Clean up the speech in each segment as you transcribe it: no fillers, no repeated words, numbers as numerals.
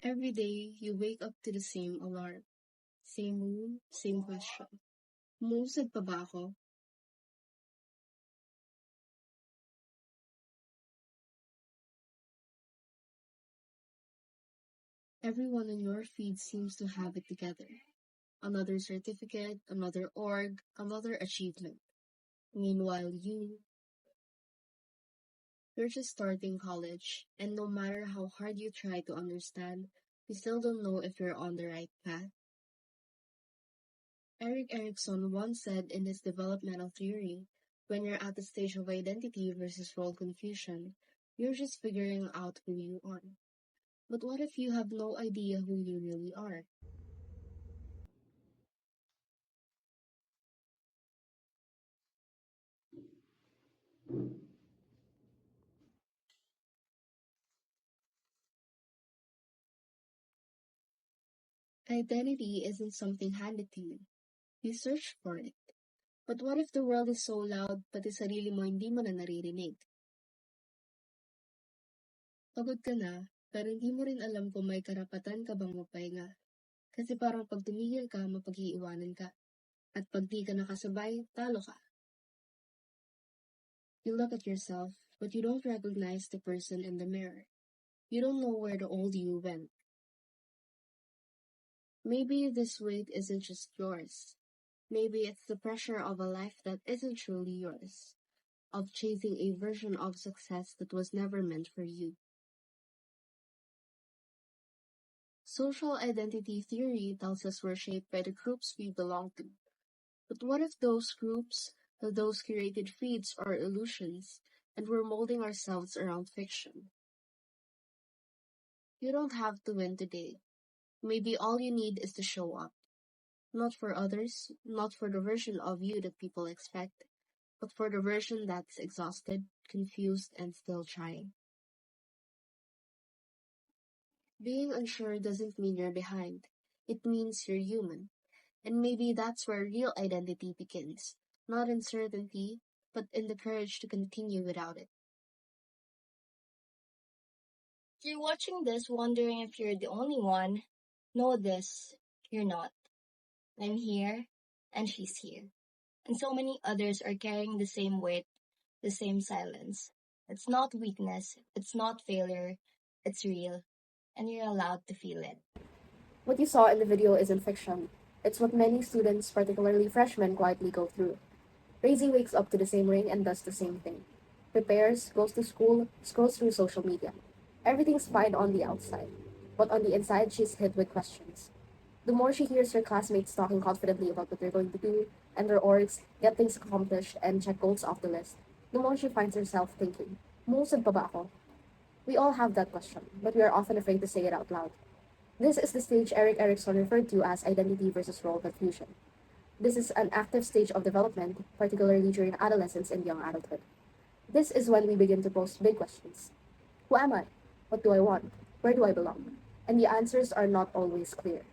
Every day, you wake up to the same alarm. Same room, same question. Umusad pa ba ako? Everyone on your feed seems to have it together. Another certificate, another org, another achievement. Meanwhile, you're just starting college, and no matter how hard you try to understand, you still don't know if you're on the right path. Erik Erikson once said in his developmental theory, when you're at the stage of identity versus role confusion, you're just figuring out who you are. But what if you have no idea who you really are? Identity isn't something handed to you. You search for it. But what if the world is so loud, pati sarili mo hindi mo na naririnig? Pagod ka na, pero hindi mo rin alam kung may karapatan ka bang magpahinga. Kasi parang pag tumigil ka, mapag-iiwanan ka. At pag di ka nakasabay, talo ka. You look at yourself, but you don't recognize the person in the mirror. You don't know where the old you went. Maybe this weight isn't just yours. Maybe it's the pressure of a life that isn't truly yours, of chasing a version of success that was never meant for you. Social identity theory tells us we're shaped by the groups we belong to. But what if those groups, those curated feeds, are illusions, and we're molding ourselves around fiction? You don't have to win today. Maybe all you need is to show up. Not for others, not for the version of you that people expect, but for the version that's exhausted, confused, and still trying. Being unsure doesn't mean you're behind. It means you're human. And maybe that's where real identity begins. Not in certainty, but in the courage to continue without it. If you're watching this wondering if you're the only one, know this, you're not. I'm here, and she's here. And so many others are carrying the same weight, the same silence. It's not weakness, it's not failure, it's real, and you're allowed to feel it. What you saw in the video isn't fiction. It's what many students, particularly freshmen, quietly go through. Reize wakes up to the same ring and does the same thing. Prepares, goes to school, scrolls through social media. Everything's fine on the outside, but on the inside, she's hit with questions. The more she hears her classmates talking confidently about what they're going to do, and their orgs, get things accomplished, and check goals off the list, the more she finds herself thinking, "Umusad pa ba ako?" We all have that question, but we are often afraid to say it out loud. This is the stage Erik Erikson referred to as identity versus role confusion. This is an active stage of development, particularly during adolescence and young adulthood. This is when we begin to pose big questions. Who am I? What do I want? Where do I belong? And the answers are not always clear.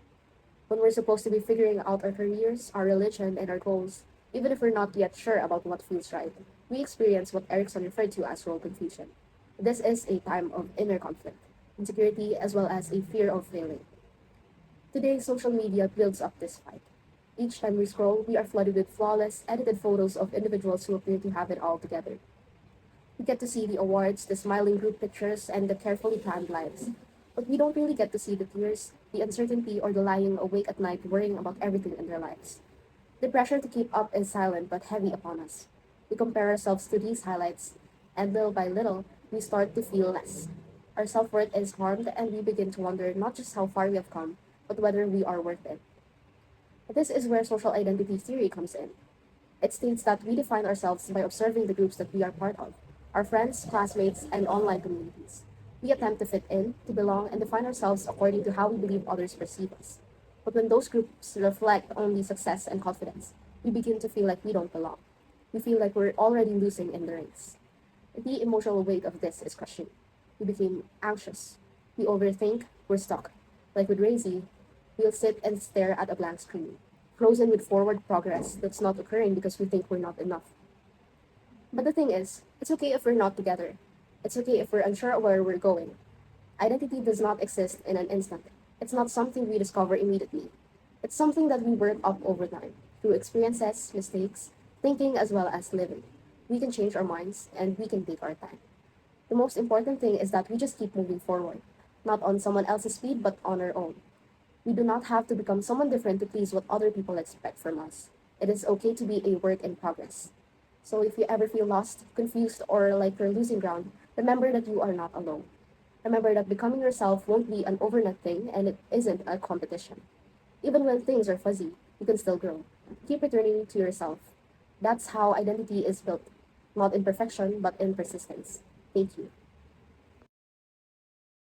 When we're supposed to be figuring out our careers, our religion, and our goals, even if we're not yet sure about what feels right, we experience what Erikson referred to as role confusion. This is a time of inner conflict, insecurity, as well as a fear of failing. Today, social media builds up this fight. Each time we scroll, we are flooded with flawless, edited photos of individuals who appear to have it all together. We get to see the awards, the smiling group pictures, and the carefully planned lives. But we don't really get to see the tears, the uncertainty, or the lying awake at night worrying about everything in their lives. The pressure to keep up is silent but heavy upon us. We compare ourselves to these highlights, and little by little, we start to feel less. Our self worth is harmed, and we begin to wonder not just how far we have come, but whether we are worth it. This is where social identity theory comes in. It states that we define ourselves by observing the groups that we are part of, our friends, classmates, and online communities. We attempt to fit in, to belong, and define ourselves according to how we believe others perceive us. But when those groups reflect only success and confidence, we begin to feel like we don't belong. We feel like we're already losing in the race. The emotional weight of this is crushing. We became anxious. We overthink, we're stuck. Like with Reize, we'll sit and stare at a blank screen, frozen with forward progress that's not occurring because we think we're not enough. But the thing is, it's okay if we're not together. It's okay if we're unsure of where we're going. Identity does not exist in an instant. It's not something we discover immediately. It's something that we work up over time, through experiences, mistakes, thinking, as well as living. We can change our minds, and we can take our time. The most important thing is that we just keep moving forward, not on someone else's speed, but on our own. We do not have to become someone different to please what other people expect from us. It is okay to be a work in progress. So if you ever feel lost, confused, or like you're losing ground, remember that you are not alone. Remember that becoming yourself won't be an overnight thing, and it isn't a competition. Even when things are fuzzy, you can still grow. Keep returning to yourself. That's how identity is built, not in perfection, but in persistence. Thank you.